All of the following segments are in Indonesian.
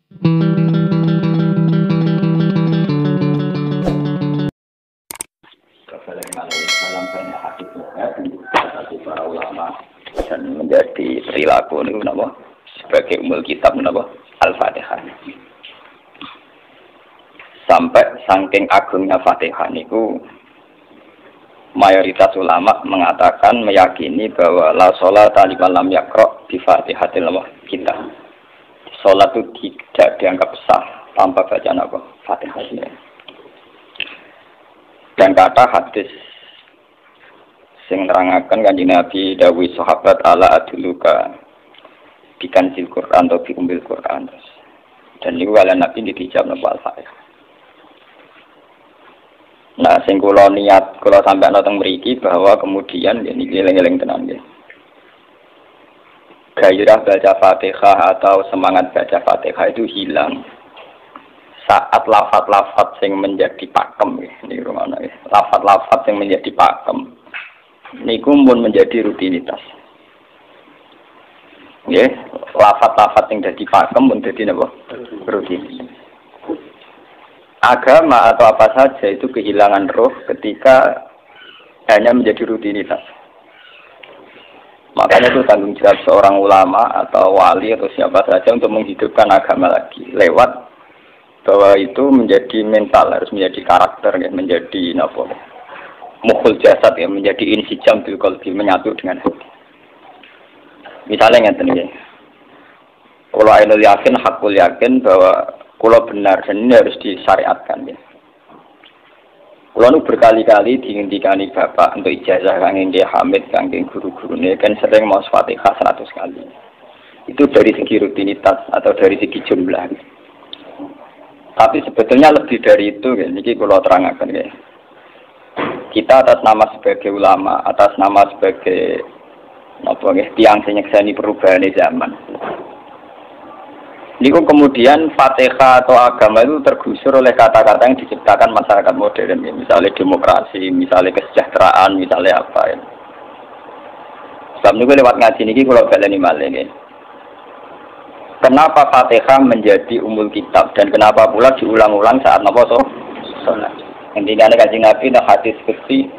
Dalam banyak hadis para ulama dan menjadi perilaku ini kenapa sebagai umul kitab kenapa Al-Fatihah. Sampai saking agungnya Fatihah niku mayoritas ulama mengatakan meyakini bahwa la sholata liman lam yaqra bi Fatihatil kitab. Salat itu tidak dianggap sah tanpa bacaan apa? Fatihah. Dan kata hadis sing nerangaken Kanjeng Nabi dawuh sahabat ala aduluka bikansil Quran atau bikumbil Quran. Dan niku wala Nabi dijawab napa Al-Fatihah. Nah, sing kula niat kula sampeyan teng mriki bahwa kemudian niki eling-eling tenan nggih. Gairah baca Fatihah atau semangat baca Fatihah itu hilang saat lafaz-lafaz yang menjadi pakem niki rumana nggih. Lafaz-lafaz yang menjadi pakem niku pun menjadi rutinitas. Nggih, lafaz-lafaz yang dadi pakem pun dadi napa? Rutinitas. Agama atau apa saja itu kehilangan roh ketika hanya menjadi rutinitas. Makanya itu tanggung jawab seorang ulama atau wali atau siapa saja untuk menghidupkan agama lagi lewat bahwa itu menjadi mental, harus menjadi karakter, ya, menjadi mukhul jasad, ya, menjadi insijam bil qalbi, menyatu dengan hati. Misalnya ngeten ya. Kalau ainul yakin, hakul yakin bahwa kalau benar dan ini harus disyariatkan ya. Kalau nu berkali-kali dihentikan bapak untuk ijazah kangge nggih Hamid kangge guru-gurune kan sering mau Fatihah 100 kali. Itu dari segi rutinitas atau dari segi jumlah. Tapi sebetulnya lebih dari itu ya. Niki kalau terangkan ya. Kita atas nama sebagai ulama, atas nama sebagai tiang sing nyekseni perubahan zaman. Niku kemudian Fatihah atau agama itu tergusur oleh kata-kata yang diciptakan masyarakat modern, ya. Misalnya demokrasi, misalnya kesejahteraan, misalnya apa ya. Sebab niku lewat ngaji niki kula baleni malih nggih. Kenapa Fatihah menjadi umul kitab dan kenapa pula diulang-ulang saat napa salat? Intinya Kanjeng Nabi nang hadis qudsi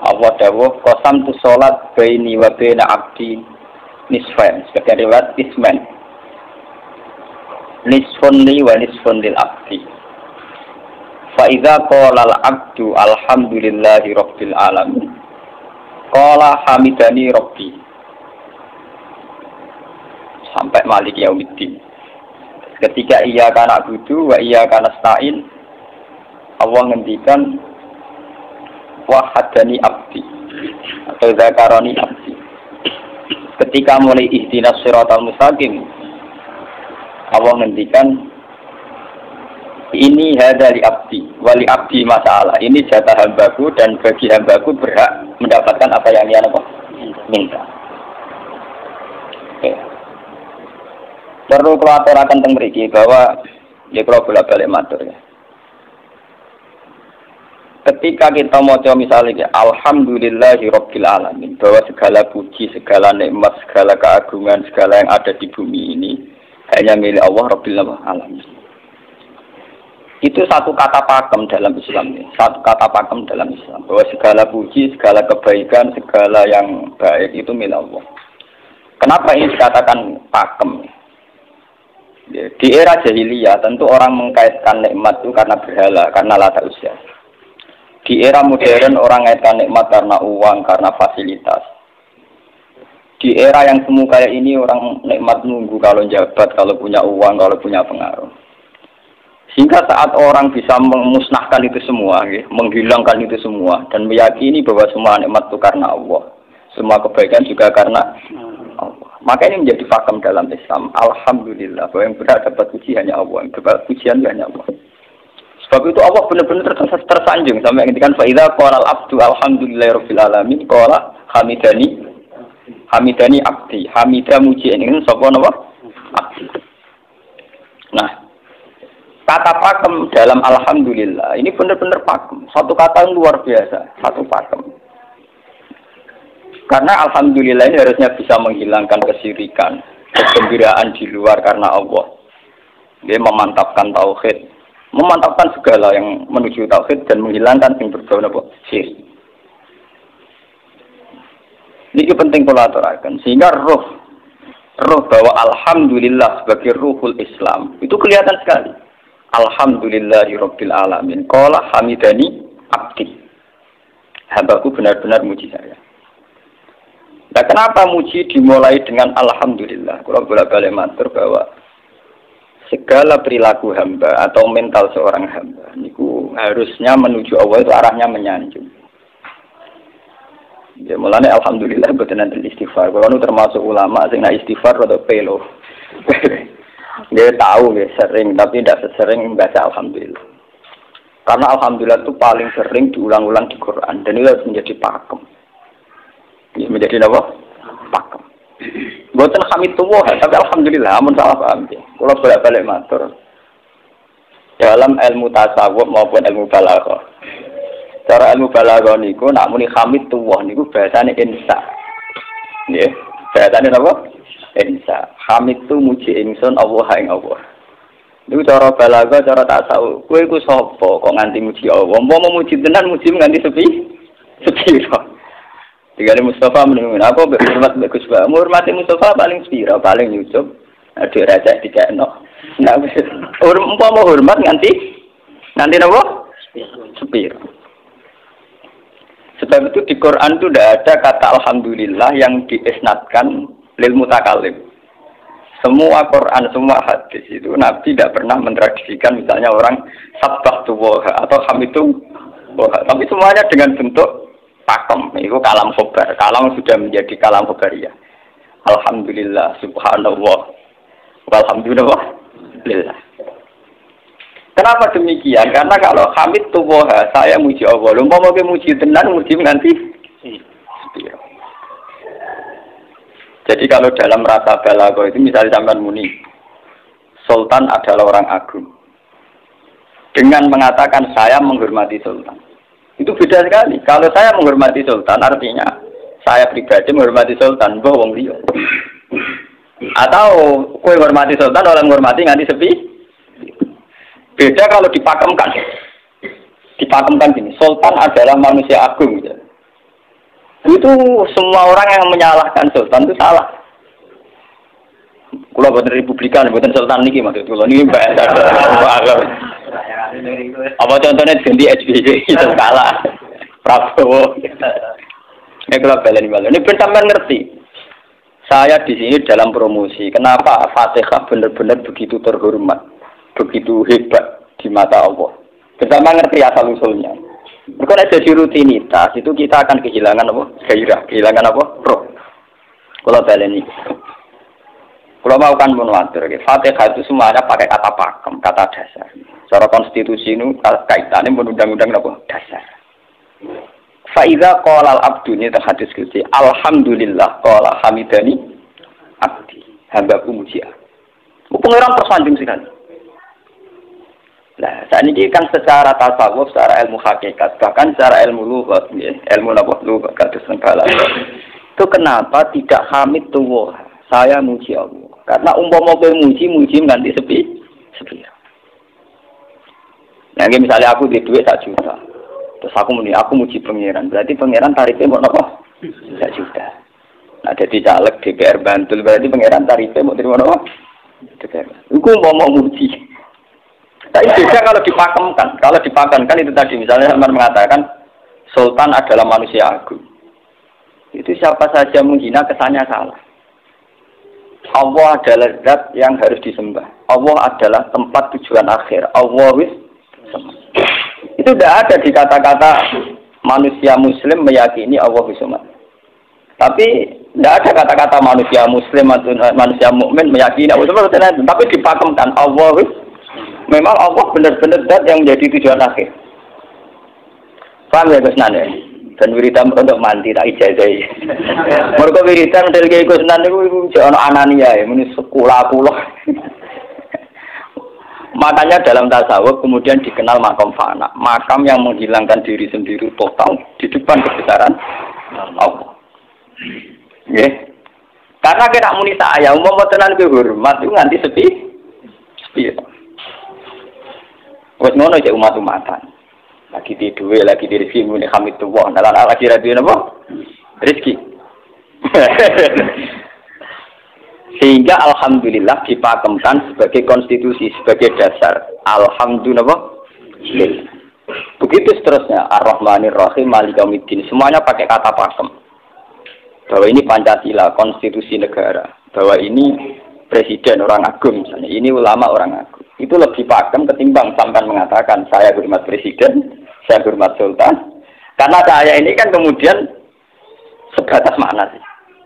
Allah dawuh qasam tu salat baini wa baina abdi nisfain, sebagai riwayat isman. Nisfun li wa nisfun lil abdi. Fa idza qala al abdu alhamdulillahi rabbil alamin. Qala hamidani rabbi. Sampai malik yaumiddin. Ketika ia kana budu wa ia kana stain, Allah ngendikan wahadani abdi atau zakarani abdi. Ketika mulai ihdinas siratal mustaqim, Allah ngendikan ini hadali abdi wali abdi masalah, ini jatah hambaku dan bagi hambaku berhak mendapatkan apa yang dia minta. Oke. Perlu kelaparakan teng mriki bahwa ya kalau bolak-balik matur ya. Ketika kita maca misalnya alhamdulillahi rabbil alamin, bahwa segala puji, segala nikmat, segala keagungan, segala yang ada di bumi ini hanya milik Allah Rabbil Alamin. Itu satu kata pakem dalam Islam. Satu kata pakem dalam Islam. Bahwa segala puji, segala kebaikan, segala yang baik itu milik Allah. Kenapa ini dikatakan pakem? Di era jahiliyah tentu orang mengkaitkan nikmat itu karena berhala, karena lata usia. Di era modern orang mengaitkan nikmat karena uang, karena fasilitas. Di era yang semu kayak ini orang nikmat nunggu kalau jabat, kalau punya uang, kalau punya pengaruh. Sehingga saat orang bisa memusnahkan itu semua, menghilangkan itu semua, dan meyakini bahwa semua nikmat itu karena Allah, semua kebaikan juga karena Allah. Maka ini menjadi pakem dalam Islam. Alhamdulillah, bahwa yang berhak dapat puji hanya Allah, yang dapat pujian hanya Allah. Sebab itu Allah benar-benar tersanjung sampai ngendikan fa idza qala al-abdu alhamdulillahirabbil alamin qala hamidani abdi, hamidah muji ini sapa napa? Abdi. Nah, kata pakem dalam alhamdulillah ini benar-benar pakem. Satu kata yang luar biasa, satu pakem. Karena alhamdulillah ini harusnya bisa menghilangkan kesyirikan, kegembiraan di luar karena Allah. Dia memantapkan tauhid, memantapkan segala yang menuju tauhid dan menghilangkan yang berbau apa? Syirik. Ini penting kalau aturakan, sehingga roh bahwa alhamdulillah sebagai ruhul Islam itu kelihatan sekali. Alhamdulillahirabbil alamin. Qala hamidani abdi. Hambaku benar-benar muji saya. Nah, kenapa muji dimulai dengan alhamdulillah? Kalau bolak-balik matur bahwa segala perilaku hamba atau mental seorang hamba niku harusnya menuju Allah itu arahnya menyanjung. Ya mulane alhamdulillah boten nanti istighfar. Kalau nu termasuk ulama sing nak istighfar atau pelo. Dia tahu ya sering tapi tidak sesering membaca alhamdulillah. Karena alhamdulillah itu paling sering diulang-ulang di Quran dan itu harus menjadi pakem. Ya, menjadi apa? Pakem. Boten hamidullah, tapi alhamdulillah amun salah paham ya. Kalau bolak-balik matur dalam ilmu tasawuf maupun ilmu balaghah. Cara ilmu balaghah niku nak muni hamidullah niku bahasane insa. Nggih, bahasane apa? Insa. Hamid tu muji ingsun Allah ing Allah. Niku cara balaghah, cara tasawuf. Kowe iku sapa kok nganti muji Allah? Umpama muji tenan muji nganti sepi. Digane Mustafa menunggu apa hormat bagus Pak. Hormati Mustafa paling spira, paling nyucup. Ada raja dikekno. Nah, umpama hormat nganti napa? Spira. Sebab itu di Quran itu tidak ada kata alhamdulillah yang diisnadkan lil mutakallim. Semua Quran, semua hadis itu Nabi tidak pernah mentradisikan misalnya orang sabbahtullaha atau hamidullah. Tapi semuanya dengan bentuk pakem, itu kalam khobar. Kalam sudah menjadi kalam khobariyah. Alhamdulillah, subhanallah, walhamdulillah, lillah. Kenapa demikian? Karena kalau hamid tuwah, saya muji Allah. Lumpah mau muji tenan, muji nanti. Jadi kalau dalam rasa balaghah itu misalnya sampean muni, Sultan adalah orang agung. Dengan mengatakan saya menghormati Sultan. Itu beda sekali. Kalau saya menghormati Sultan, artinya saya pribadi menghormati Sultan, mbah wong liya. Atau kowe menghormati Sultan, orang menghormati nganti sepi. Beda kalau dipakemkan. Dipakemkan gini, Sultan adalah manusia agung. Ya. Itu semua orang yang menyalahkan Sultan itu salah. Kalau buatan Republikan, buatan Sultan niki maksud kula niki bahasa. Apa contohnya ganti SBY itu kalah. Prabowo. Ini kalau baleni baleni. Ini benar ngerti. Saya di sini dalam promosi. Kenapa Fatihah benar-benar begitu terhormat, begitu hebat di mata Allah. Bersama ngerti asal usulnya. Bukan jadi rutinitas itu kita akan kehilangan apa? Gairah, kehilangan apa? Roh. Kalau baleni. Kalau mau kan menuatur, Fatihah itu semuanya pakai kata pakem, kata dasar. Secara konstitusi ini kaitannya menundang-undang apa? Dasar. Faiza qala al-abdu ini terhadis skripsi. Alhamdulillah qala hamidani abdi. Hambaku muji aku. Pengiran tersanjung sekali. Nah, saat ini kan secara tasawuf, secara ilmu hakikat, bahkan secara ilmu lughat, ilmu apa? Lughat, kata segala. Itu kenapa tidak hamid tuwah? Saya muji Allah. Karena umpama kowe muji nganti sepi. Nah, misalnya aku di duit 1 juta. Terus aku muji pangeran. Berarti pangeran tarifnya mau apa? 1 juta. Nah, jadi caleg DPR Bantul berarti pangeran tarifnya mau terima apa? DPR. Iku mau muji. Tapi beda kalau dipakemkan. Kalau dipakemkan itu tadi misalnya teman mengatakan Sultan adalah manusia agung. Itu siapa saja menghina kesannya salah. Allah adalah zat yang harus disembah. Allah adalah tempat tujuan akhir. Allah itu tidak ada di kata-kata manusia muslim meyakini Allah Subhanahu. Tapi tidak ada kata-kata manusia muslim atau manusia mukmin meyakini Allah Subhanahu. Tapi dipakemkan Allah. Memang Allah benar-benar zat yang menjadi tujuan akhir. Paham ya Gus Nan? Dan wiridan untuk mandi tak ijazahi. Mereka wiridan model kayak Gus Nan itu jangan anania ya, ini sekolah. Makanya dalam tasawuf kemudian dikenal makam fana, makam yang menghilangkan diri sendiri total di depan kebesaran Allah. Ya. Karena kita muni saya, umpama tenan ke hormat itu nganti sepi. Wes ngono cek umat-umatan. Lagi di duwe, lagi di rezeki muni hamidullah. Nah, lagi ra duwe napa? Rezeki. Sehingga alhamdulillah dipakemkan sebagai konstitusi, sebagai dasar. Alhamdulillah. Begitu seterusnya. Ar-Rahmanir Rahim, Maliki Yaumiddin. Semuanya pakai kata pakem. Bahwa ini Pancasila, konstitusi negara. Bahwa ini presiden orang agung misalnya. Ini ulama orang agung. Itu lebih pakem ketimbang sampai mengatakan saya hormat presiden, saya hormat sultan. Karena saya ini kan kemudian sebatas makna sih.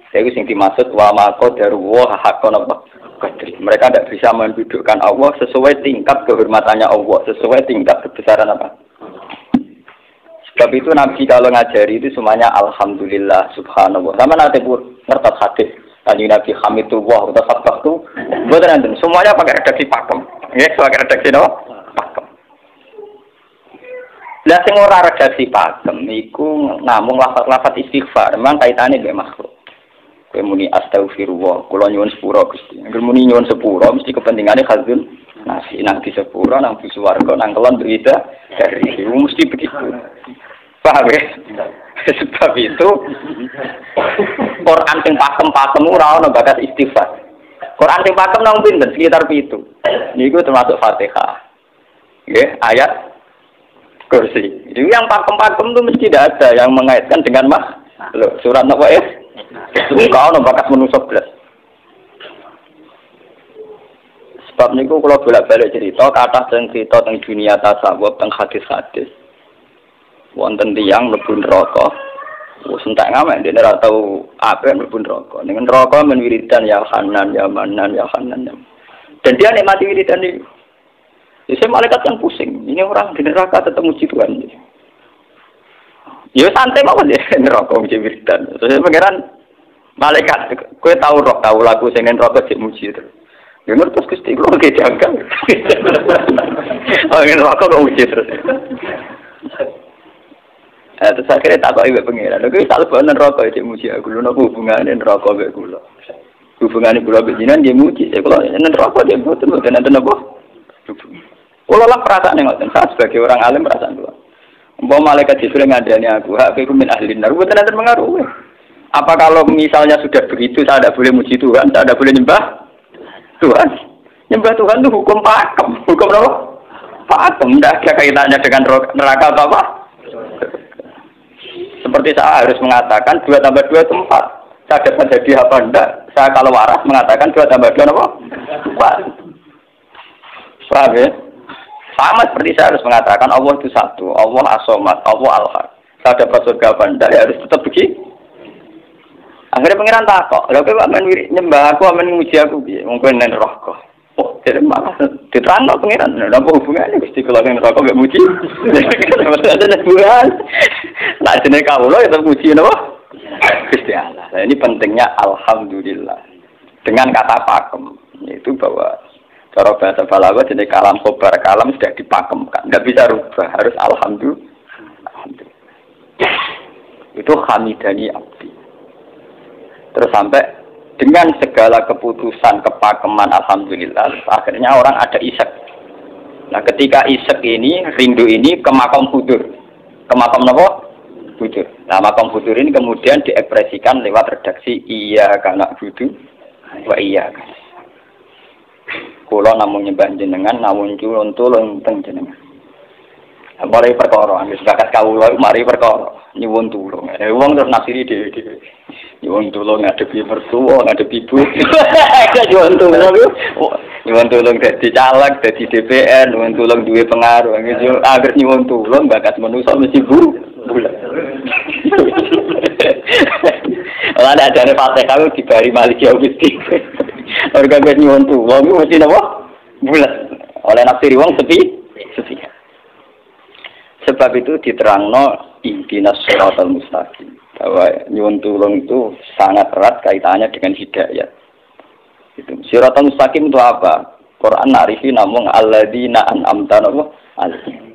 Itu yang dimaksud wa ma qadaru wa haqqan apa qadri. Mereka tidak bisa mendudukkan Allah sesuai tingkat kehormatannya Allah, sesuai tingkat kebesaran apa. Sebab itu Nabi kalau ngajari itu semuanya alhamdulillah subhanallah. Sama nanti pun ngertos hadis tadi Nabi hamidullah atau sabtu betul semuanya pakai redaksi pakem. Ya, pakai redaksi apa? Pakem. Lah sing ora redaksi pakem iku namung lafaz-lafaz istighfar, memang kaitane mbek makhluk. Kowe muni astagfirullah, kula nyuwun sepura Gusti. Angger muni nyuwun sepura mesti kepentingane khazun nasi nang di sepura nang di swarga nang kelon berita dari mesti begitu. Paham ya? Sebab itu Quran sing pakem-pakem ora ono bakat istighfar. Quran sing pakem nang pinten sekitar 7. Niku termasuk Fatihah. Nggih, ayat kursi. Itu yang pakem-pakem itu mesti tidak ada yang mengaitkan dengan surat apa ya? Kau no bakat menusuk belas. Sebab niku kalau bolak-balik cerita, kata tentang cerita tentang dunia tasawuf, tentang hadis-hadis. Wonten tiyang mlebu neraka. Wis entek ngamek dene ora tau apa mlebu neraka. Ning neraka men wiridan ya Hanan, ya Manan, ya Hanan. Dan dia nikmati wiridan itu. Jadi malaikat yang pusing. Ini orang di neraka tetap muji Tuhan. Ya santai mawon ya neraka muji wiridan. Terus pangeran malaikat, kowe tahu roh tahu lagu sing neraka sik muji terus. Ya ngertos Gusti kula ge janggal. Oh neraka kok muji terus. Terus akhirnya tak kok ibu pangeran. Kowe tak lebokno neraka sik muji aku. Lha napa hubungane neraka mek kula? Hubungane kula bejinan nggih muji. Kula neraka nggih mboten enten apa? Kula lah perasaan ngoten. Saya sebagai orang alim perasaan kula. Umpama malaikat Jibril ngandani aku, hak aku min ahli nar, mboten enten pengaruh. Apa kalau misalnya sudah begitu saya tidak boleh muji Tuhan, saya tidak boleh nyembah Tuhan? Nyembah Tuhan itu hukum pakem, hukum apa? Pakem, tidak ada kaitannya dengan neraka atau apa? Seperti saya harus mengatakan 2 tambah 2 itu 4. Saya dapat jadi apa enggak? Saya kalau waras mengatakan 2 tambah 2 apa? 4. Paham ya? Sama seperti saya harus mengatakan Allah itu satu, Allah as-somad, Allah al-haq. Saya dapat surga apa enggak? Ya harus tetap begitu. Akhirnya pangeran takok, lha kowe kok men nyembah aku, men muji aku piye? Wong kowe nen neraka. Oh, jadi malah diterangno pangeran. Lha apa hubungane Gusti kula ning neraka mek muji? Ada hubungan. Lah jenenge kawula ya tetep muji napa? Gusti Allah. Nah, ini pentingnya alhamdulillah. Dengan kata pakem, yaitu bahwa cara bahasa balaghah jenenge kalam khobar, kalam sudah dipakemkan. Enggak bisa rubah, harus alhamdulillah. Itu hamidani abdi. Terus sampai dengan segala keputusan kepakeman alhamdulillah akhirnya orang ada isek. Nah ketika isek ini rindu ini ke makam hudur, ke makam apa? Hudur. Nah makam hudur ini kemudian diekspresikan lewat redaksi iya kana budu wa iya kan. Kula namung nyembah jenengan namun culun tulung teng jenengan. Mari perkara, wis bakat kawula mari perkara nyuwun tulung. Wong terus nafsiri dhewe-dhewe. Nyuwun tulung ngadepi mertua, ngadepi ibu. Nyuwun tulung dadi caleg, dadi DPR, nyuwun tulung duwe pengaruh. Agar nyuwun tulung bakat manusa mesti bulat. Lah ada Fatihah dibari Maliki Yaumiddin. Organ nyuwun tulung mesti napa? Bulat. Oleh nafsiri wong sepi. Sebab itu diterangno ihdinas shiratal mustaqim. Bahwa nyuwun tulung itu sangat erat kaitannya dengan hidayah. Itu shiratal mustaqim itu apa? Quran narifi namung alladzina an'amta alaihim.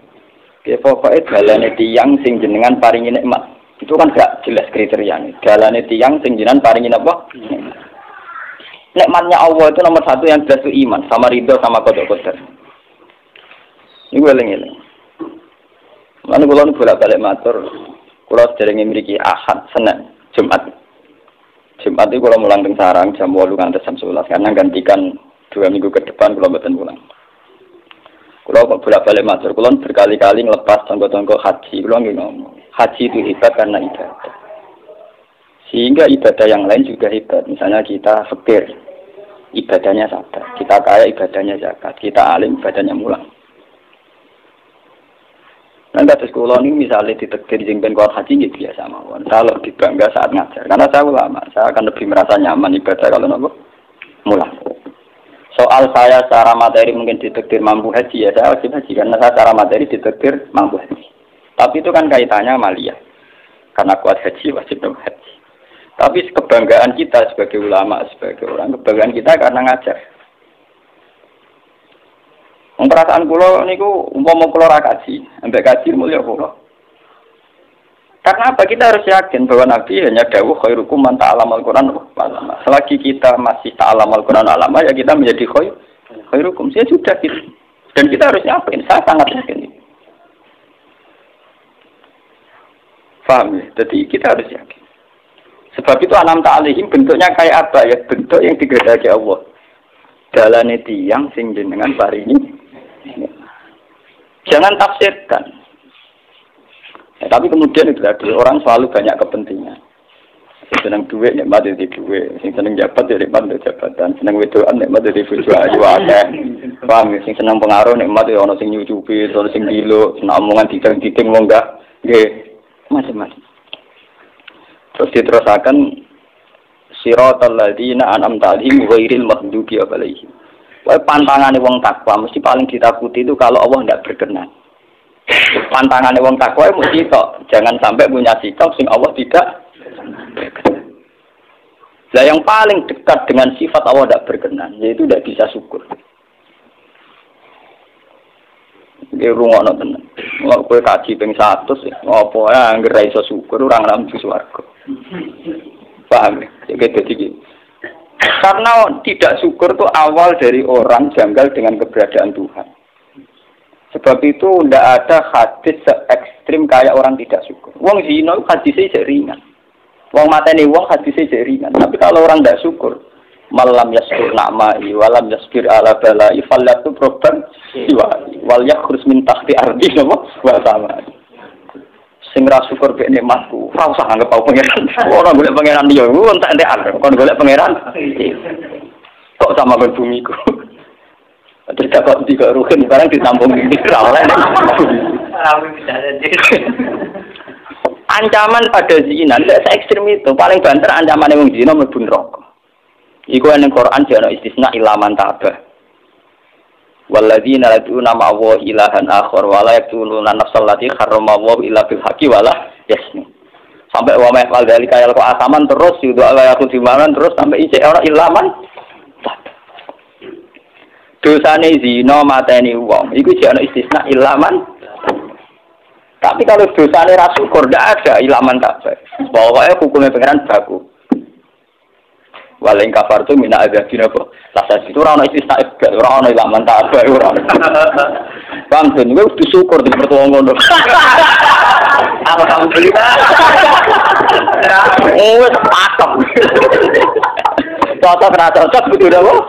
Ki pokoke dalane tiyang sing jenengan paringi nikmat. Itu kan gak jelas kriteriane. Dalane tiyang sing jenengan paringi apa? Nikmatnya Allah itu nomor 1 yang jelas itu iman, sama ridho sama qada qadar. Ini eling-eling. Lalu kalau bolak-balik matur, kalau sering memiliki Ahad, Senin, Jumat. Jumat itu kalau mulang teng sarang jam 8 ngantos jam 11 karena gantikan 2 minggu ke depan kalau mboten pulang. Kalau bolak-balik matur, kalau berkali-kali ngelepas tonggo-tonggo haji, kalau nggih ngomong, haji itu hebat karena ibadah. Sehingga ibadah yang lain juga hebat. Misalnya kita fakir, ibadahnya sadar. Kita kaya, ibadahnya zakat. Kita alim, ibadahnya mulang. Nah, kados kula ini misalnya ditekdir sing ben kuat haji nggih biasa mawon. Kalau dibangga saat ngajar. Karena saya ulama, saya akan lebih merasa nyaman ibadah kalau nopo mulang. Soal saya secara materi mungkin ditekdir mampu haji ya, saya wajib haji karena saya secara materi ditekdir mampu haji. Tapi itu kan kaitannya maliyah. Karena kuat haji wajib haji. Tapi kebanggaan kita sebagai ulama, sebagai orang, kebanggaan kita karena ngajar. Perasaan kula niku umpama kula ra kaji, ambek kaji mulya kula. Karena apa? Kita harus yakin bahwa Nabi hanya dawuh khairukum man ta'allamal Qur'an wa 'allama. Selagi kita masih ta'allamal Qur'an alama ya kita menjadi khairukum. Ya sudah gitu. Dan kita harus yakin, saya sangat yakin itu. Paham ya? Jadi kita harus yakin. Sebab itu anam ta'alihim bentuknya kayak apa ya? Bentuk yang digedaki Allah. Dalane tiyang sing jenengan paringi. Jangan tafsirkan. Ya, tapi kemudian itu tadi orang selalu banyak kepentingan. Sing seneng duit nikmat dari duit, sing seneng jabat dari nikmat dari jabatan, seneng wedoan nikmat dari bojo ayu akeh. Paham ya? Sing seneng pengaruh nikmat ya ana sing nyucupi, ana sing gilo, seneng omongan didang-diding wong enggak nggih macam-macam. Terus diterusaken siratal ladzina an'amta 'alaihim ghairil maghdubi 'alaihim. Wah, pantangane wong takwa mesti paling ditakuti itu kalau Allah tidak berkenan. Pantangane wong takwa mesti tok, jangan sampai punya sikap sing Allah tidak berkenan. Nah, yang paling dekat dengan sifat Allah tidak berkenan, yaitu tidak bisa syukur. Iki rungokno tenan. Nek kowe kaji ping 100 apa ya anggere iso syukur ora ngambu swarga. Paham ya? Jadi karena tidak syukur itu awal dari orang janggal dengan keberadaan Tuhan. Sebab itu tidak ada hadis se-ekstrim kayak orang tidak syukur. Wong zina hadisnya ringan. Wong mateni wong hadisnya ringan. Tapi kalau orang tidak syukur, malam yaskur na'ma'i walam yasbir ala bala'i fallatu proban siwa'i wal yakhrus min tahti ardi wa sama. Sing ra syukur mek nikmatku, ora usah anggap aku pangeran. Ora golek pangeran liya, entek-entekan. Kon golek pangeran. Kok sama kon bumiku. Terus kok tiga rukun barang ditampung iki ora oleh. Ancaman pada zina, tidak se-ekstrim itu. Paling banter ancaman wong zina mlebu neraka. Iku ning Quran jane istisna ilaman tabah. Walladzina yad'una ma'a ilahan akhar wa la yaqtuluna nafsal lati harrama Allah illa bil haqqi wa la yasni. Sampai wa ma'al dzalika yalqa asaman terus yudu ala yakun dimanan terus sampai isih ora ilaman. Dosane zina mateni wong iku jek ana istisna ilaman. Tapi kalau dosane ra syukur ndak ada ilaman tabah. Pokoke hukume pangeran baku. Waling kafar tu mina ada dina kok. Lasa itu ora ono istisna ibad, ora ono ilaman tabah ora. Paham ben kowe kudu syukur di pertuwa ngono. Alhamdulillah. Wes patok. Cocok ra cocok kudu dawo.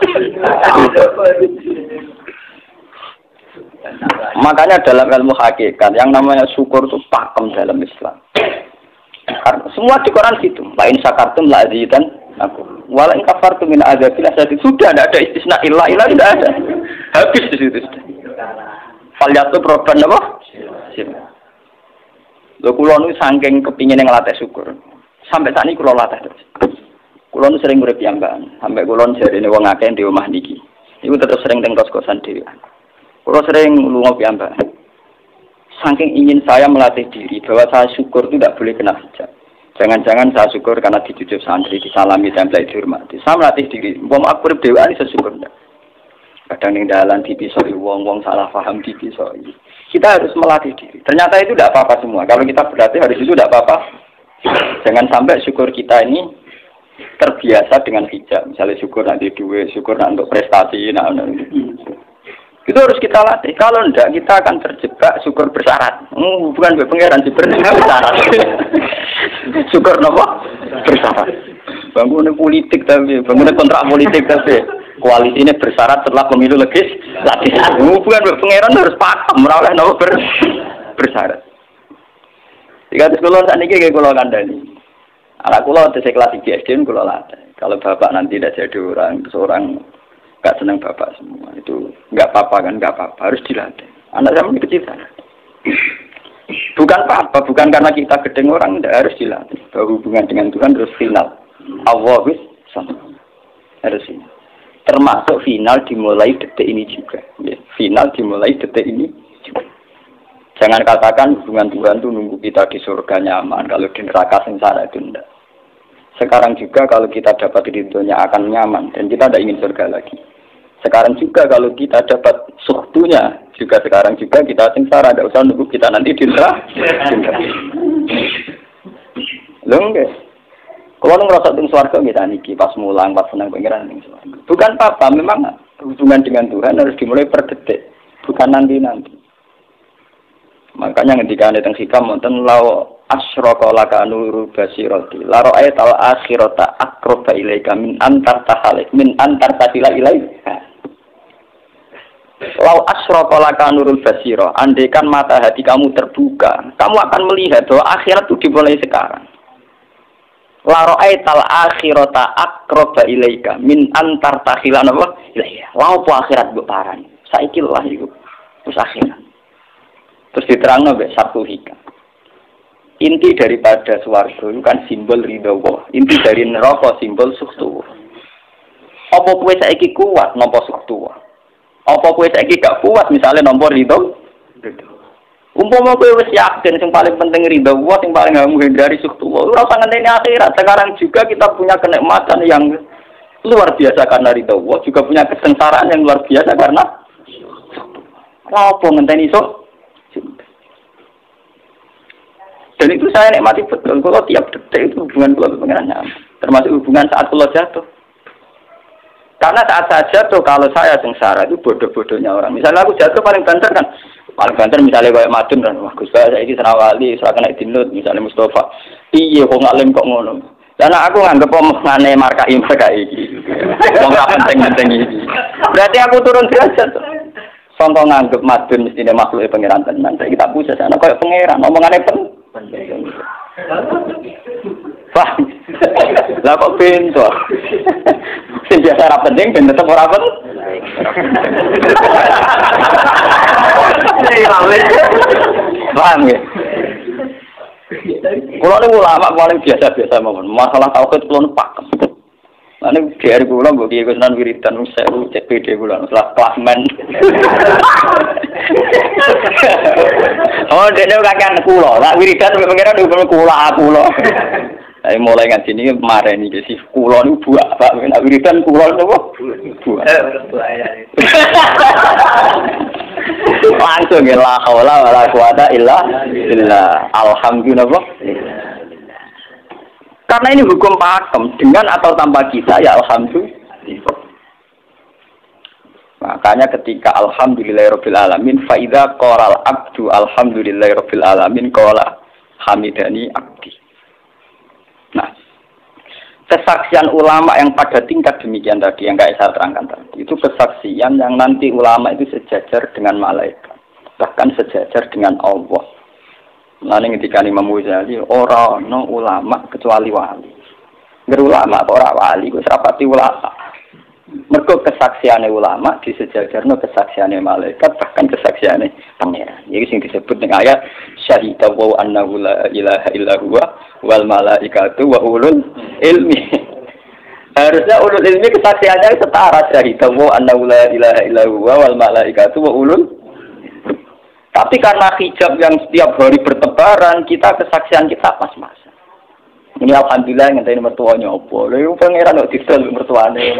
Makanya dalam ilmu hakikat yang namanya syukur itu pakem dalam Islam. Karena semua di Quran gitu. Lain syakartum la azidan aku. Wala in kafartum min azabil asadi. Sudah tidak ada istisna illa tidak ada. Habis di situ. Falyatu proban apa? Lho kula nu saking kepingin ngelatih syukur. Sampai saat ini kula latih terus. Kula nu sering urip piyambakan. Sampai kula jarene wong akeh di omah niki. Iku tetep sering teng kos-kosan dhewean. Kula sering lunga piyambakan. Saking ingin saya melatih diri bahwa saya syukur itu tidak boleh kena hijab. Jangan-jangan saya syukur karena dicucuk santri, disalami, tempel, dihormati. Saya melatih diri. Umpama aku urip dhewean iso syukur ndak. Kadang ning dalan dipisoi wong-wong salah paham dipisoi. Kita harus melatih diri. Ternyata itu tidak apa-apa semua. Kalau kita berlatih hari itu tidak apa-apa. Jangan sampai syukur kita ini terbiasa dengan hijab. Misalnya syukur nanti duit, syukur nanti untuk prestasi. Itu harus kita latih. Kalau enggak, kita akan terjebak syukur bersyarat. Bukan pengeran sih bersyarat. Syukur apa? Bersyarat. Bangunan politik tapi, bangunan kontrak politik tapi, koalisi ini bersyarat setelah pemilu legislatif. Bukan pengeran harus paham, merawat apa bersyarat. Jika sekolah saat ini kayak kulo kandani. Anak kulo di kelas 3 SD kulo latih. Kalau bapak nanti tidak jadi orang, seorang nggak senang bapak semua itu nggak apa-apa kan, nggak apa-apa, harus dilatih. Anak saya kecil sana. Bukan apa-apa, bukan karena kita gedeng orang, tidak harus dilatih. Bahwa hubungan dengan Tuhan terus final. Allah sama harus ini. Termasuk final dimulai detik ini juga. Ya, final dimulai detik ini juga. Jangan katakan hubungan Tuhan itu nunggu kita di surga nyaman, kalau di neraka sengsara itu tidak. Sekarang juga kalau kita dapat ridhonya akan nyaman dan kita tidak ingin surga lagi. Sekarang juga kalau kita dapat suhtunya, juga sekarang juga kita sengsara, tidak usah nunggu kita nanti di neraka. Loh enggak. Kalau ngerasa dengan swarga kita niki pas mulang, pas senang pengiran dengan swarga. Bukan apa-apa, memang hubungan dengan Tuhan harus dimulai per detik, bukan nanti-nanti. Makanya ketika ada tentang hikam wonten lau asyraka laka nuru basirati la ra'aital akhirata aqraba ilaika min antar tahalik min antar tasila ilaika. Lau asyraka laka nurul basira, andaikan mata hati kamu terbuka, kamu akan melihat bahwa akhirat itu dimulai sekarang. La ra'aital akhirata aqraba ilaika min antar tahila apa? Ilaika. Lau po akhirat mbok parani. Saiki lah iku. Terus akhirat. Terus diterangno mbek satu hikam. Inti daripada swarga itu kan simbol ridha Allah. Inti dari neraka simbol sukhtu. Apa kowe saiki kuat nampa sukhtu? Apa kowe saiki gak kuat misalnya nampa ridha? Umpama kowe wis yakin sing paling penting ridha Allah, sing paling kamu hindari sukhtu. Ora usah ngenteni akhirat. Sekarang juga kita punya kenikmatan yang luar biasa karena ridha Allah, juga punya kesengsaraan yang luar biasa karena apa ngenteni sok. Dan itu saya nikmati betul. Kalau tiap detik itu hubungan kalau pengenannya, termasuk hubungan saat kalau jatuh. Karena saat saya jatuh, kalau saya sengsara itu bodoh-bodohnya orang. Misalnya aku jatuh paling banter kan, paling banter misalnya kayak Madun kan, wah Gus saya ini senawali, saya kena dinut, misalnya Mustafa, iya kok ngalim kok ngono. Dan aku nganggep omongane markai ini, wong ora penting-penting ini. Berarti aku turun derajat. Contoh nganggep Madun mestine makhluk pangeran tenan, saya kita pusat ana koyo pangeran, omongane penting. Wah, lah kok pintu? Sing biasa ora penting ben tetep ora penting. Paham ya? Kalau ini ulama paling biasa-biasa mawon. Masalah tauhid kula pakem. Ane dari kula mbok kiye kesenan wiridan sewu CPD kula setelah klasmen. Oh, dene kakean kula. Lah wiridan pengiran hukum kula. Saya mulai ngaji ini kemarin ini sih kula niku buak Pak. Nek wiridan kula niku buak. Langsung ya la haula wala quwata illa billah. Alhamdulillah. Karena ini hukum pakem, dengan atau tanpa kita ya alhamdulillah. Makanya ketika alhamdulillahirabbil alamin fa idza qala abdu alhamdulillahirabbil alamin qala hamidani abdi. Nah, kesaksian ulama yang pada tingkat demikian tadi yang kayak saya terangkan tadi, itu kesaksian yang nanti ulama itu sejajar dengan malaikat, bahkan sejajar dengan Allah. Lalu ketika Imam Ghazali orang no ulama kecuali wali. Ulama orang wali, gue serapati ulama. Mergo kesaksiannya ulama disejajarno kesaksiannya malaikat, bahkan kesaksiannya pangeran. Jadi sing disebut dengan ayat syahida wa annahu la ilaha illa huwa wal malaikatu wa ulul ilmi. Harusnya ulul ilmi kesaksiannya setara syahida wa annahu la ilaha illa huwa wal malaikatu wa ulul. Tapi karena hijab yang setiap hari bertebaran, kita kesaksian kita pas-pasan. Ini alhamdulillah ngenteni mertuanya opo. Lha iku pangeran kok didol mertuane.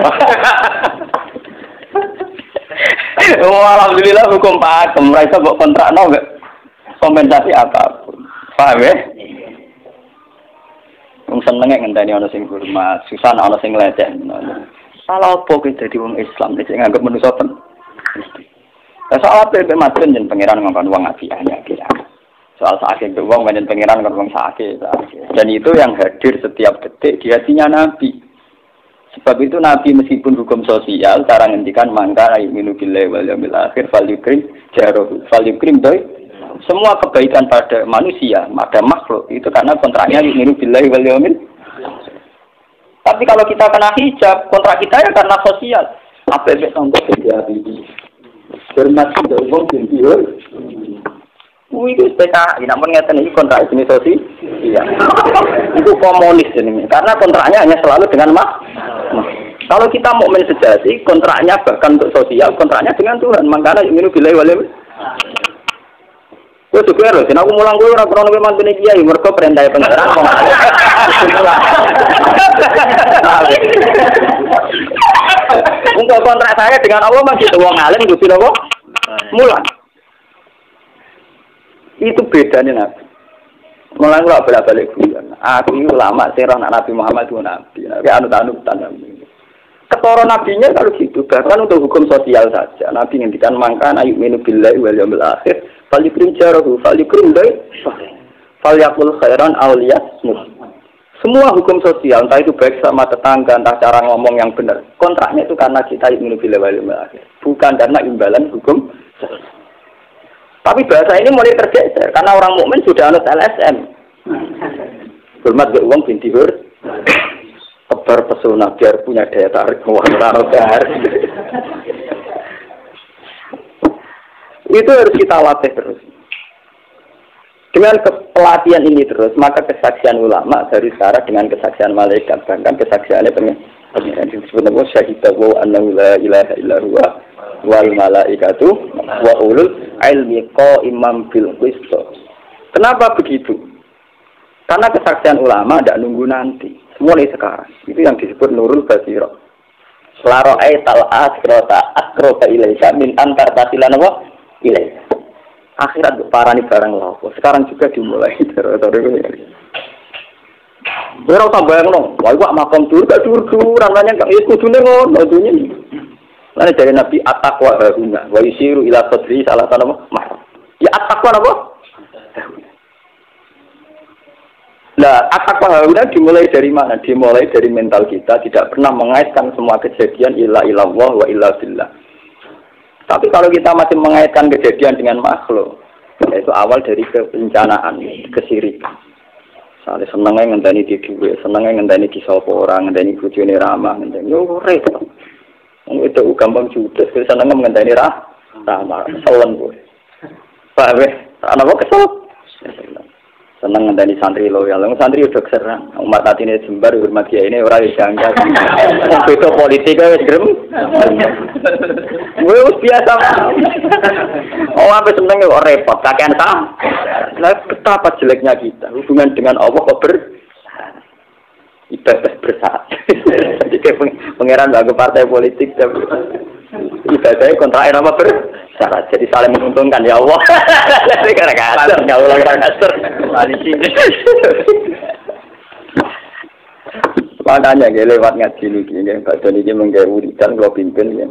Alhamdulillah hukum pakem, ora iso mbok kontrakno enggak kompensasi apapun. Paham ya? Wong senenge ngenteni ana sing hormat, susah ana sing leceh. Salah opo ki dadi wong Islam nek nganggep manusa Soal apa macam jen pangeran ngomong uang apiahnya kira. Soal sakit uang banyak pangeran ngomong sakit. Dan itu yang hadir setiap detik di hatinya Nabi. Sebab itu Nabi meskipun hukum sosial cara ngendikan mangka ayyuminu billahi wal yaumil akhir falyukrim jarohu falyukrim doi semua kebaikan pada manusia pada makhluk itu karena kontraknya ayyuminu billahi wal yaumil. Tapi kalau kita kena hijab kontrak kita ya karena sosial. Apa yang contoh dia ini hormat untuk umum sendiri. Itu PKI, namun ngeten ini kontrak jenis sosial. Iya. Itu komunis ini karena kontraknya hanya selalu dengan kalau kita mukmin sejati, kontraknya bahkan untuk sosial, kontraknya dengan Tuhan. Makanya ingin billahi wal yaumil. Gue juga loh, aku mulang gue orang krono memang tuh kiai, mereka perintah pengeran. Untuk kontrak saya dengan Allah masih itu wong alim, gue bilang kok mulang. Itu bedanya Nabi. Mulang gue balik bulan. Aku ulama, saya anak Nabi Muhammad itu Nabi. Nabi anut Nabi. Ketara nabinya kalau gitu, bahkan untuk hukum sosial saja. Nabi ngendikan mangkan ayyuminu billahi wal yaumil akhir, falyukrim jarahu, falyukrim dai, falyakul khairan awliyasmus. Semua hukum sosial, entah itu baik sama tetangga, entah cara ngomong yang benar. Kontraknya itu karena kita ayyuminu billahi wal yaumil akhir, bukan karena imbalan hukum sosial. Tapi bahasa ini mulai tergeser karena orang mukmin sudah anut LSM. Hormat ke uang binti hur. Tebar pesona biar punya daya tarik itu harus kita latih terus. Dengan pelatihan ini terus, maka kesaksian ulama dari sekarang dengan kesaksian malaikat bahkan kesaksiannya pengiran disebut nama syahidahu annahu la ilaha illa huwa wal malaikatu wa ulul ilmi qaimam bil qist. Kenapa begitu? Karena kesaksian ulama tidak nunggu nanti. Mulai sekarang. Itu yang disebut nurul basirah. Laro'ai tal'as akrota ilaika min antar tasilan apa? Ilaika. Akhirat parani barang laku. Sekarang juga dimulai. Berapa sambayang no? Wah, wak makam dur, gak dur-dur. Ramanya gak itu dunia ngono. Lalu dari Nabi at-taqwa hahuna. Wa yusiru ila sadri salah sana mahram. Ya at-taqwa apa? Nah, at-taqwa hahuna dimulai dari mana? Dimulai dari mental kita. Tidak pernah mengaitkan semua kejadian illa ilallah wa illa billah. Tapi kalau kita masih mengaitkan kejadian dengan makhluk, yaitu awal dari kebencanaan, kesirikan. Soalnya senangnya ngenteni di duwe, senangnya ngenteni di sapa orang, ngenteni bojone ramah, ngenteni yo repot. Wong itu gampang judes, senangnya ngenteni ramah, selen kowe. Paham ya? Ana kok kesel. Seneng ngenteni santri loyal. Santri udah keserang. Umat atine jembar hormat kiai ini ora disangka. Beda politik wis grem. Wis biasa. Oh, apa seneng kok repot, kakean ta. Lah betapa jeleknya kita. Hubungan dengan Allah kok ibadah bersyarat. Jadi kayak pangeran bagi partai politik ibadahnya kontrak apa bersyarat. Jadi saling menguntungkan ya Allah. Jadi karena kasar, nggak ulang kasar. Makanya lewat ngaji ini, badan ini menggawurikan kalau pimpin ya.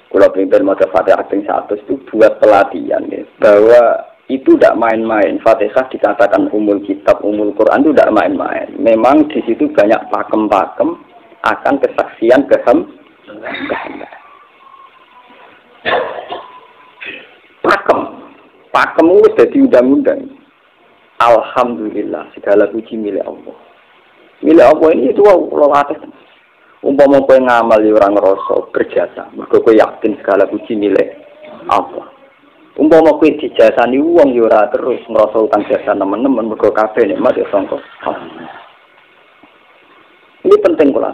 Kalau pimpin maka Fatihah yang 100 itu buat pelatihan ya, bahwa itu tidak main-main. Fatihah dikatakan umul kitab, umul Quran itu tidak main-main. Memang di situ banyak pakem-pakem akan kesaksian kehendak. Pakem itu sudah diundang-undang. Alhamdulillah segala puji milik Allah. Milik Allah ini itu Allah atas. Umpama kowe ngamal ya orang ngerasa berjasa, mergo kowe yakin segala puji milik Allah. Umpama kowe dijasani wong ya ora terus ngrasa utang jasa nemen-nemen mergo kabeh nikmat ya sangka. Ini penting kula.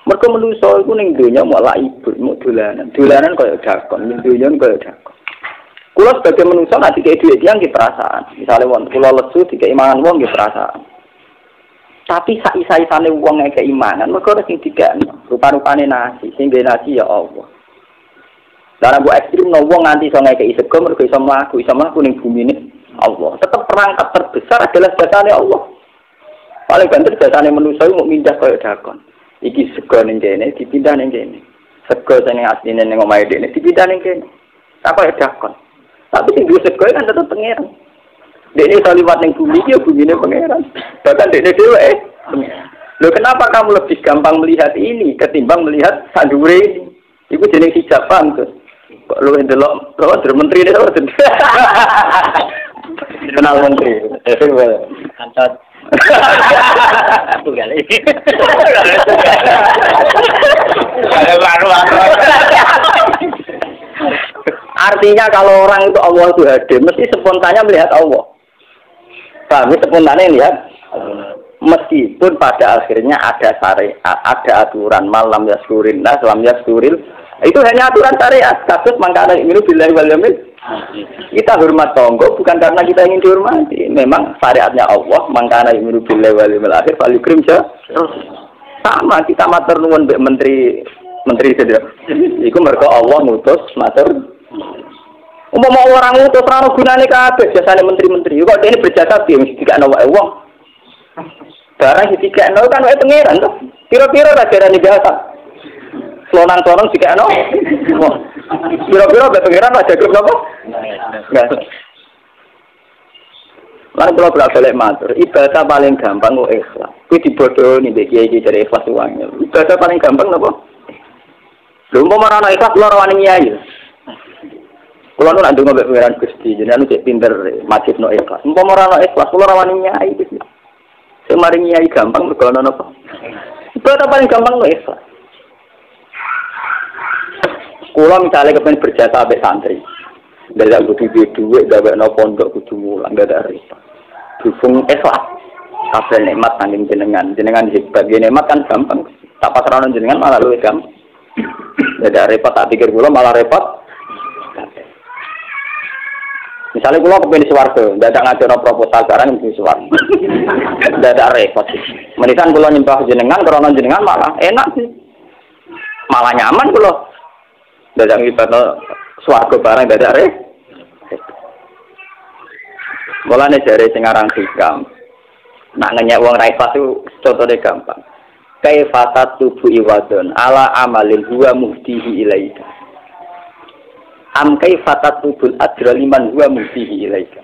Mergo manusa iku ning donya mau laibut, mau dolanan. Dolanan kaya dakon, ning donya kaya dakon. Kula sebagai manusa nek dikek dhuwit tiyang nggih perasaan. Misale wong kula lesu dikek imangan wong nggih perasaan. Tapi sak-isane wong nek keimanan, mergo sing digakno, rupa-rupane nasi, sing nasi ya Allah. Lah nek ekstrem no wong nganti iso ngekeki sego mergo iso mlaku ning bumi ini Allah. Tetap perangkat terbesar adalah jasane Allah. Paling banter jasane manusa mau mindah kaya dakon. Iki sego ning kene dipindah ning kene. Sego sing asline ning omahe dhekne dipindahne kene. Apa edakon. Tapi sing duwe sego kan tetep pangeran. Dekne iso liwat ning bumi iki ya bumine pangeran. Bahkan dekne dhewe pangeran. Loh kenapa kamu lebih gampang melihat ini ketimbang melihat sandure ini? Iku jeneng hijab tuh. Kok lu ndelok lho menteri dhewe. Kenal menteri. Kantor. Tunggal iki. Artinya kalau orang itu Allah itu hadir, mesti spontannya melihat Allah. Kami spontannya lihat, meskipun pada akhirnya ada syariat, ada aturan malam yaskurin, lam yaskuril, itu hanya aturan syariat. Kasus mangkana ini billahi wal yamin. Kita hormat tonggo bukan karena kita ingin dihormati. Memang syariatnya Allah, mangkana ini billahi wal yamin akhir paling krim sama kita matur nuwun mbek menteri sedaya. Iku mergo Allah ngutus matur. Umpama orang ngutus ora gunane kabeh jasane menteri-menteri. Kok dene berjasa piye mesti dikakno wae wong. Barang dikakno kan wae pangeran to. Piro-piro ra jarane biasa. Slonan-slonan dikakno. Piro-piro wae pangeran aja grup napa? Enggak. Lan kula balik matur, ibadah paling gampang kok ikhlas. Kuwi dibodohi mbek kiai dari ikhlas uangnya. Ibadah paling gampang napa? Lho umpama ana ikhlas kula rawani nyai. Kula nu nak ndonga mbek pangeran Gusti, jenengan cek pinter masjid no ikhlas. Umpama ora ana ikhlas kula rawani nyai iki. Sing mari nyai gampang mergo ana napa? Ibadah paling gampang no ikhlas. Kula misalnya kepen berjasa ambek santri. Ndak kudu duwe gawekno pondok kudu mulang ndak ada repot. Dukung ikhlas. Kabeh nikmat saking jenengan hebat. Nikmat kan gampang. Tak pasrahno jenengan malah luwih gampang. Ndak ada repot, tak pikir kula malah repot. Misalnya kula kepen swarga, ndak ada ngajono proposal barang mesti swarga. Ndak ada repot. Menikan kula nyembah jenengan karena jenengan malah enak sih. Malah nyaman kula. Ndak ada ngibadno swarga barang ndak ada repot. Mulane jare sing aran hikam. Nak ngenyek wong ra ikhlas itu contone gampang. Kaifatat tubu iwadon ala amalin huwa muhtihi ilaika. Am kaifatat tubul ajra liman huwa muhtihi ilaika.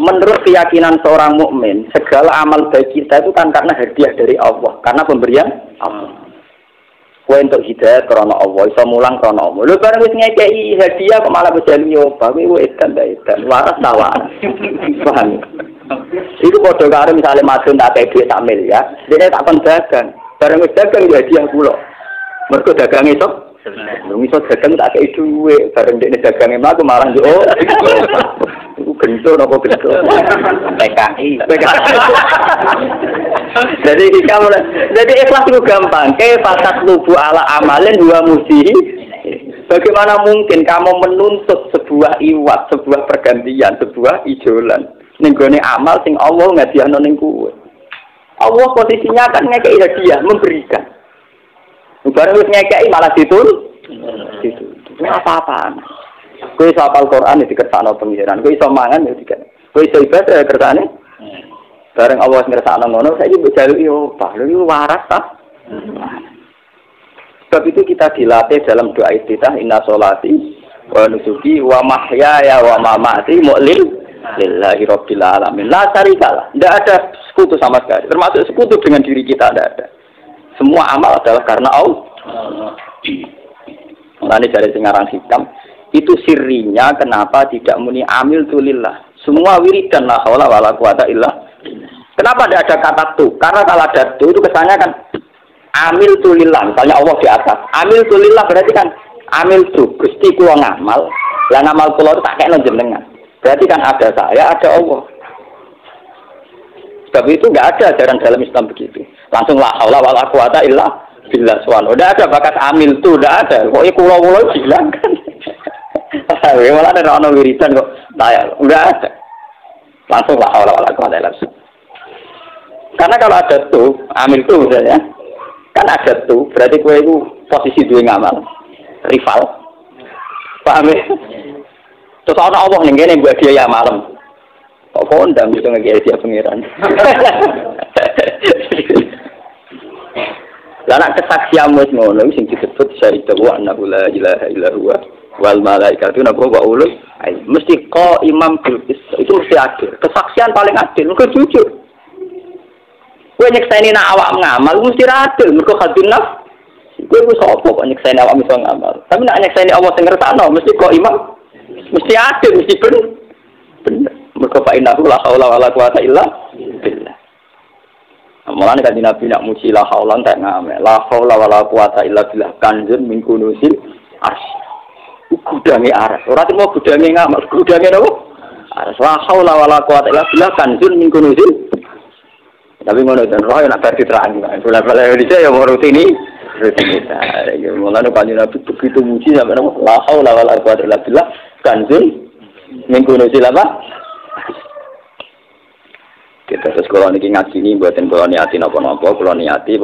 Menurut keyakinan seorang mukmin, segala amal baik kita itu kan karena hadiah dari Allah, karena pemberian Allah. Kowe entuk hidayah karena Allah, iso mulang karena Allah. Lho bareng wis ngekeki hadiah kok malah bejali yo, kowe edan ta edan, waras ta waras. Paham? Iku padha karo misale madun tak kei dhuwit sak miliar, dene tak kon dagang. Bareng wis dagang ya hadiah kula. Mergo dagang iso. Lho iso dagang tak kei dhuwit, bareng dene dagange mlaku malah yo. Iku gento napa gento? PKI. Jadi ikhlas itu gampang. Kaifatat lubu ala amalin dua musihi. Bagaimana mungkin kamu menuntut sebuah iwat, sebuah pergantian, sebuah ijolan ning gone amal sing Allah ngadiahno ning kowe. Allah posisinya kan ngekeki hadiah, memberikan. Bareng wis ngekeki malah ditul. Itu apa-apaan. Kowe iso hafal Quran dikersakno pengiran, kowe iso mangan ya dikene. Kowe iso ibadah ya kersane. Bareng Allah ngersakno ngono, saiki mbok jaluki opah. Lho iki waras ta? Sebab itu kita dilatih dalam doa iftitah inna sholati wa nusuki wa mahyaya wa mamati lillahi rabbil alamin. La syarikalah. Tidak ada sekutu sama sekali. Termasuk sekutu dengan diri kita tidak ada. Semua amal adalah karena Allah. Mulane dari singaran hikam itu sirinya kenapa tidak muni amil tulillah. Semua wiridan la haula wala quwata illa. Kenapa tidak ada kata tu? Karena kalau ada tu itu kesannya kan amil tulillah. Misalnya Allah di atas. Amil tulillah berarti kan amil tu. Gusti kula ngamal. Lah ngamal kula itu tak kena jenengan. Berarti kan ada saya, ada Allah. Sebab itu enggak ada ajaran dalam Islam begitu. Langsung la haula wala quwata illa billah subhanahu. Enggak ada bakat amil tu, enggak ada. Kok kula-kula bilang kan. Malah ada orang wiridan kok saya enggak ada. Langsung la haula wala quwata illa billah. Karena kalau ada tuh, amil tuh misalnya, kan ada tuh, berarti kue itu posisi dua ngamal, rival, paham ya? Terus orang Allah nih gini buat dia ya malam, kok kondang gitu nggak dia pengiran. Lah nek kesaksian wis ngono sing disebut syahidu wa annahu la ilaha illa huwa wal malaikatu napa wa ulul mesti ko imam bil itu mesti adil. Kesaksian paling adil mergo jujur. Kowe nyekseni nak awak ngamal mesti adil mergo hadun nafs. Kowe wis apa kok nyekseni awak iso ngamal. Tapi nek nyekseni Allah sing ngersakno mesti ko imam mesti adil mesti bener. Mergo fa inna la haula wala quwata illa billah. Mulane kan Nabi nak muji la haula tak ngame. La haula wala quwata illa billah kanjun min kunusil arsy. Gudange aras. Ora timo gudange ngamal, gudange napa? Aras. La haula wala quwata illa billah kanjun min kunusil. Tapi ngono ten roh nak versi terang. Bola-bola Indonesia ya mau rutini. Rutinitas. Mulane kan Nabi begitu muji sampai napa? La haula wala quwata illa billah kanjun min kunusil apa? Kita terus kalau niki ngaji ini buatin kalau niati nopo-nopo, kalau niati